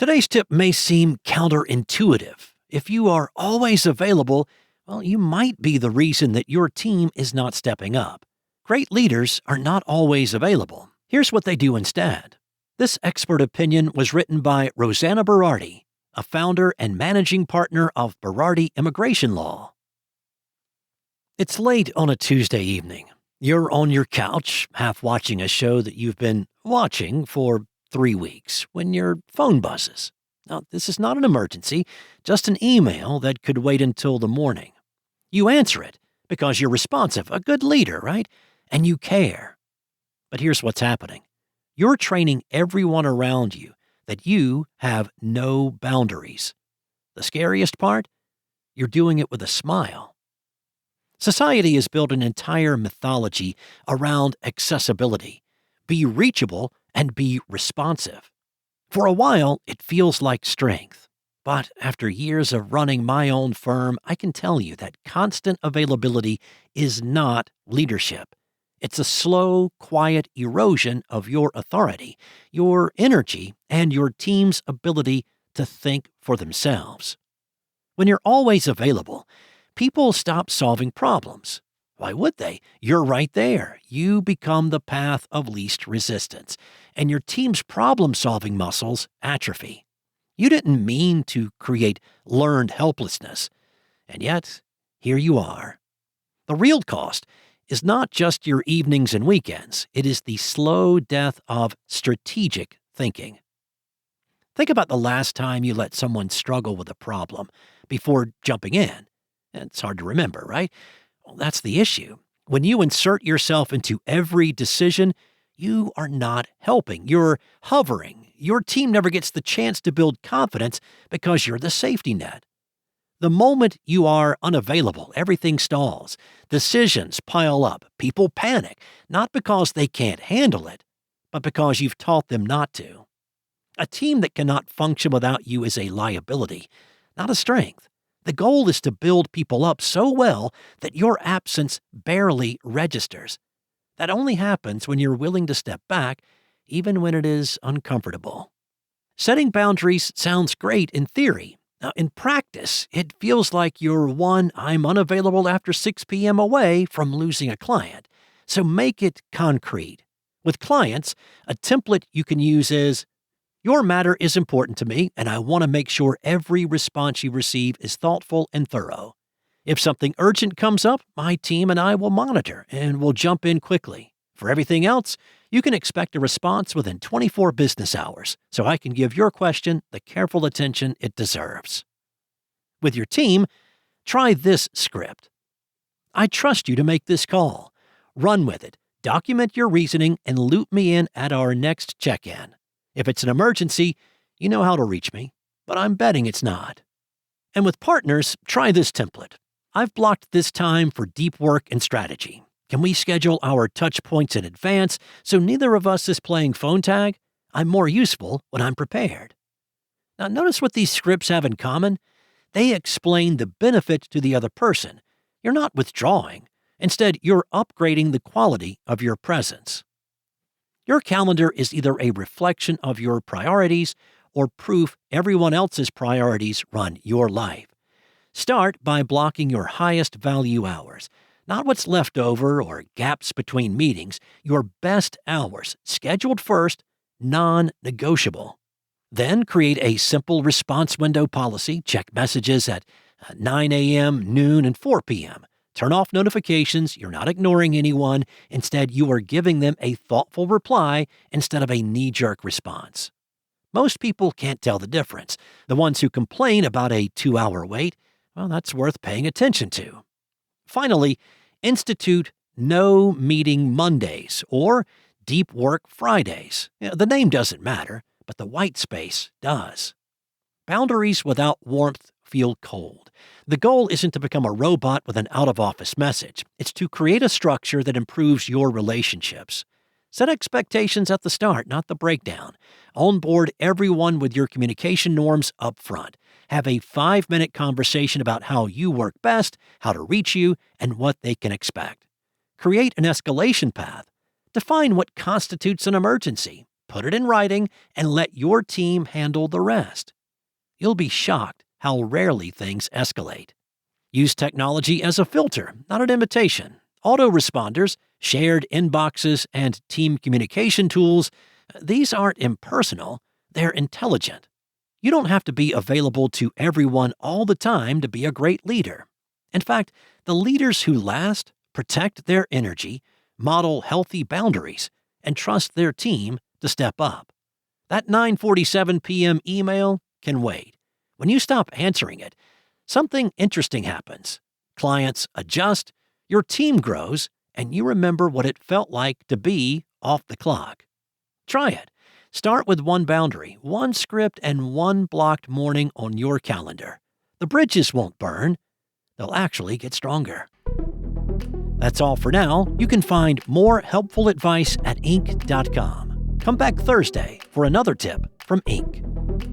Today's tip may seem counterintuitive. If you are always available, well, you might be the reason that your team is not stepping up. Great leaders are not always available. Here's what they do instead. This expert opinion was written by Rosanna Berardi, a founder and managing partner of Berardi Immigration Law. It's late on a Tuesday evening. You're on your couch, half watching a show that you've been watching for 3 weeks, when your phone buzzes. Now, this is not an emergency, just an email that could wait until the morning. You answer it because you're responsive, a good leader, right? And you care. But here's what's happening. You're training everyone around you that you have no boundaries. The scariest part? You're doing it with a smile. Society has built an entire mythology around accessibility. Be reachable and be responsive. For a while, it feels like strength. But after years of running my own firm, I can tell you that constant availability is not leadership. It's a slow, quiet erosion of your authority, your energy, and your team's ability to think for themselves. When you're always available, people stop solving problems. Why would they? You're right there. You become the path of least resistance, and your team's problem-solving muscles atrophy. You didn't mean to create learned helplessness, and yet, here you are. The real cost is not just your evenings and weekends. It is the slow death of strategic thinking. Think about the last time you let someone struggle with a problem before jumping in. It's hard to remember, right? Well, that's the issue. When you insert yourself into every decision, you are not helping. You're hovering. Your team never gets the chance to build confidence because you're the safety net. The moment you are unavailable, everything stalls. Decisions pile up. People panic, not because they can't handle it, but because you've taught them not to. A team that cannot function without you is a liability, not a strength. The goal is to build people up so well that your absence barely registers. That only happens when you're willing to step back, even when it is uncomfortable. Setting boundaries sounds great in theory. Now, in practice, it feels like you're I'm unavailable after 6 p.m. away from losing a client. So make it concrete. With clients, a template you can use is, your matter is important to me, and I want to make sure every response you receive is thoughtful and thorough. If something urgent comes up, my team and I will monitor and will jump in quickly. For everything else, you can expect a response within 24 business hours, so I can give your question the careful attention it deserves. With your team, try this script. I trust you to make this call. Run with it, document your reasoning, and loop me in at our next check-in. If it's an emergency, you know how to reach me, but I'm betting it's not. And with partners, try this template. I've blocked this time for deep work and strategy. Can we schedule our touch points in advance so neither of us is playing phone tag? I'm more useful when I'm prepared. Now notice what these scripts have in common. They explain the benefit to the other person. You're not withdrawing. Instead, you're upgrading the quality of your presence. Your calendar is either a reflection of your priorities or proof everyone else's priorities run your life. Start by blocking your highest value hours, not what's left over or gaps between meetings, your best hours, scheduled first, non-negotiable. Then create a simple response window policy, check messages at 9 a.m., noon, and 4 p.m. Turn off notifications. You're not ignoring anyone. Instead, you are giving them a thoughtful reply instead of a knee-jerk response. Most people can't tell the difference. The ones who complain about a 2-hour wait, well, that's worth paying attention to. Finally, institute No Meeting Mondays or Deep Work Fridays. The name doesn't matter, but the white space does. Boundaries without warmth feel cold. The goal isn't to become a robot with an out-of-office message. It's to create a structure that improves your relationships. Set expectations at the start, not the breakdown. Onboard everyone with your communication norms up front. Have a 5-minute conversation about how you work best, how to reach you, and what they can expect. Create an escalation path. Define what constitutes an emergency. put it in writing, and let your team handle the rest. You'll be shocked how rarely things escalate. Use technology as a filter, not an imitation. Autoresponders, shared inboxes, and team communication tools, these aren't impersonal, they're intelligent. You don't have to be available to everyone all the time to be a great leader. In fact, the leaders who last protect their energy, model healthy boundaries, and trust their team to step up. That 9:47 p.m. email can wait. When you stop answering it, something interesting happens. Clients adjust, your team grows, and you remember what it felt like to be off the clock. Try it. Start with one boundary, one script, and one blocked morning on your calendar. The bridges won't burn. They'll actually get stronger. That's all for now. You can find more helpful advice at Inc.com. Come back Thursday for another tip from Inc.